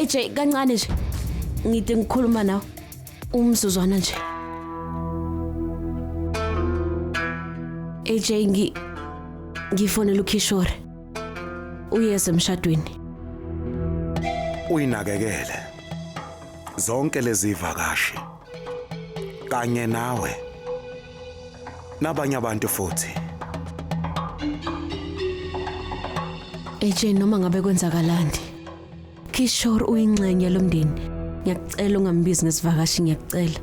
AJ kancane nje. Ngide ngikhuluma nawe. Umzuzwana nje. AJ ngifonela uKishore. Uyeze emshadweni. Uyinakekele zonke lezi ivakashi kanye nawe nabanye abantu futhi. AJ noma ngabe kwenzakalani, Kishore uyingxenye lomndeni. Ngiyakucela ungambizi ngesivakashi, ngiyakucela.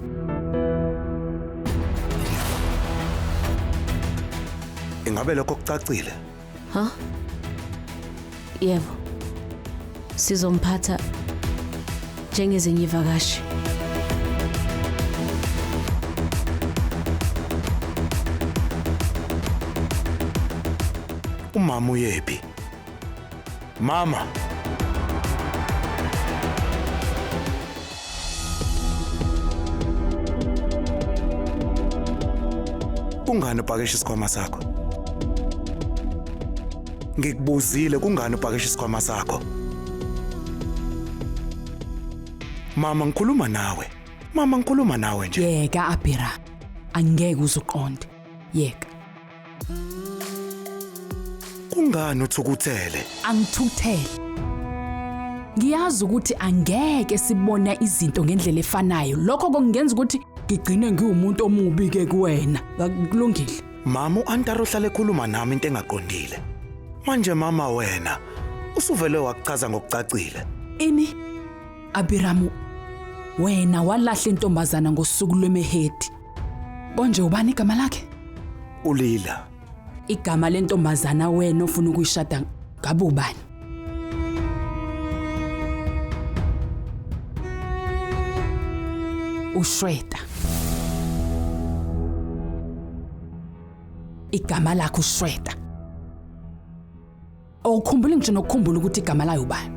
Ingabe lokho kucacile? Ha? Yebo. Sizomphatha njengezinye ivakashi. Umama uyephi? Mama. Kungani upakisha isikhwama sakho? Ngikubuzile kungani upakisha isikhwama sakho? Mama ngikhuluma nawe. Mama ngikhuluma nawe nje. Yeka Abira. Angeke uzuqonde. Yeka. Kungani uthukuthele? Angithukuthele. Ngiyazi ukuthi angeke sibone izinto ngendlela efanayo. Lokho kongenza ukuthi ngigcine ngiwumuntu omubi ke kuwena. Akulungile. Mama uAntaro hlale ekhuluma nami into engaqondile. Manje mama wena usuvele wakuchaza ngokucacile. Ini Abiramu, wena walahla intombazana ngosuku lwemehedi. Konje ubani igama lakhe? Ulila. Igama lentombazana wena ofuna ukuyishada ngabe ubani? Ushweta. Igama lakho Ushweta. Awukhumbuli nje nokukhumbula ukuthi igama layo ubani?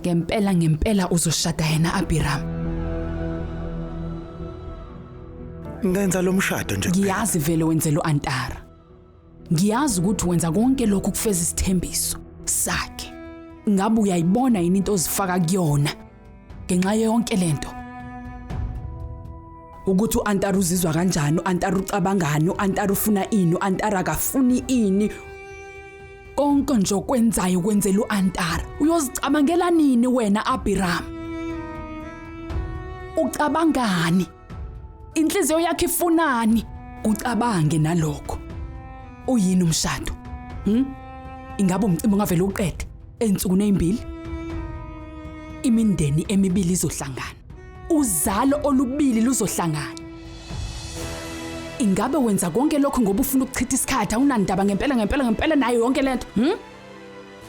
Ngempela uzoshada yena Abiram. Ngenza lo mshado nje. Ngiyazi vele wenzela uAntara. Ngiyazi ukuthi wenza konke lokhu kufeza isithembiso sakhe. Ngabe uyayibona yini into ozifaka kuyona? Ngenxa yonke lento. Ukuthi uAntara uzizwa kanjani, uAntara ucabangani, uAntara ufuna ini, uAntara akafuni ini. Konke nje okwenzayo kwenzela uAntara. Uyozicabangela nini wena Abiram? Ucabangani? Inhliziyo yakhe ifunani? Ucabange nalokho. Uyini umshado? Ingabe umcimbi ongavela uqede ensukwini ezimbili? Imindeni emibili izohlangana. Uzalo olubili luzohlangana. Ingabe wenza konke lokho ngoba ufuna ukuchitha isikhathi, awunandaba ngempela nayo yonke lento?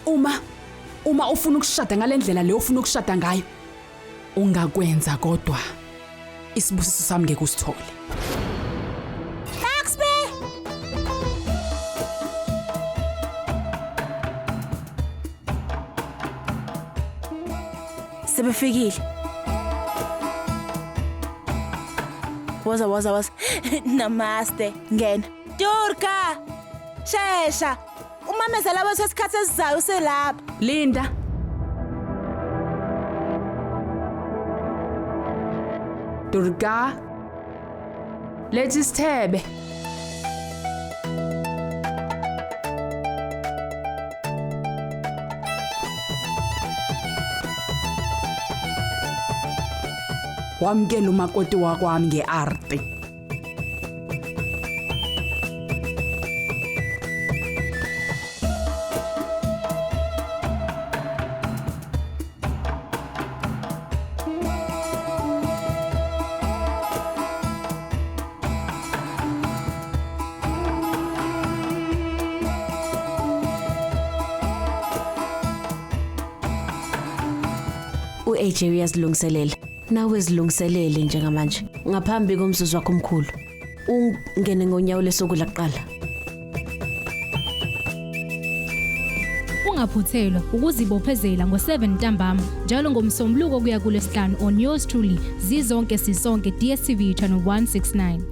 Uma ufuna ukushada ngalendlela leyo ufuna ukushada ngayo, ungakwenza kodwa isibusiso sami ngeke usithole. Sebefikile. Waza. Namaste. Ngena. Durka. Shesha. Umamezela wethu isikhathi esizayo uselapha. Linda. Durga. Let's isithebe. Wamkela umakoti wakwami ngearti. uAJ uyazilungiselela. Nawe ezilungiselele njengamanje. Ngaphambi komzuzu wakho omkhulu. Ungene ngonyawo lesokudla kuqala. Ungaphuthelwa ukuzibophezela ngo7 ntambama njalo ngomsombuluko kuya kuLwesihlanu on yours truly Zizonke Sisonke DStv channel 169.